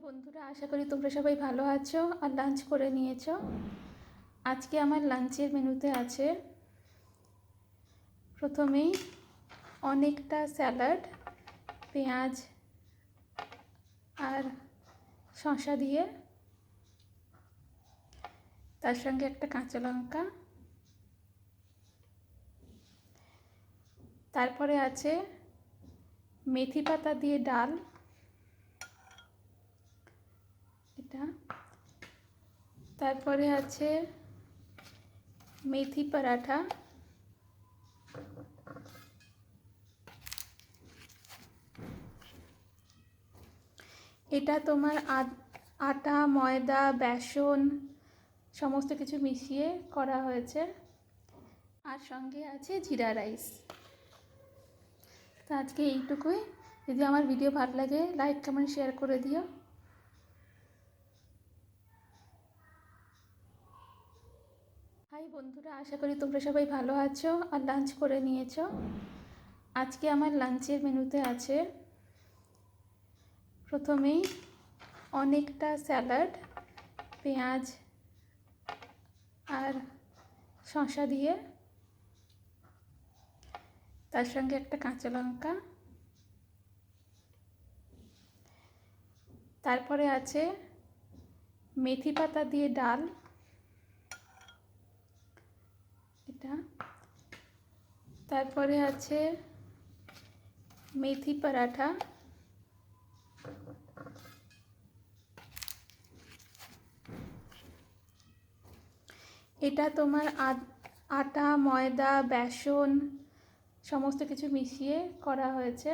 বন্ধুরা, আশা করি তোমরা সবাই ভালো আছো আর লাঞ্চ করে নিয়েছো। আজকে আমার লাঞ্চের মেনুতে আছে প্রথমেই অনেকটা স্যালাড, পেঁয়াজ আর শসা দিয়ে, তার সঙ্গে একটা কাঁচা লঙ্কা। তারপরে আছে মেথি পাতা দিয়ে ডাল, এটা। তারপরে আছে মেথি পরাঠা, এটা তোমার আটা, ময়দা, বেসন সমস্ত কিছু মিশিয়ে করা হয়েছে। আর সঙ্গে আছে জিরা রাইস। তো আজকে এইটুকুই। যদি আমার ভিডিও ভালো লাগে, লাইক, কমেন্ট, শেয়ার করে দিও। হাই বন্ধুরা, আশা করি তোমরা সবাই ভালো আছো আর লাঞ্চ করে নিয়েছো। আজকে আমার লাঞ্চের মেনুতে আছে প্রথমেই অনেকটা স্যালাড, পেঁয়াজ আর শসা দিয়ে, তার সঙ্গে একটা কাঁচা লঙ্কা। তারপরে আছে মেথি পাতা দিয়ে ডাল, এটা। তারপরে আছে মেথি পরাঠা, এটা তোমার আটা, ময়দা, বেসন সমস্ত কিছু মিশিয়ে করা হয়েছে।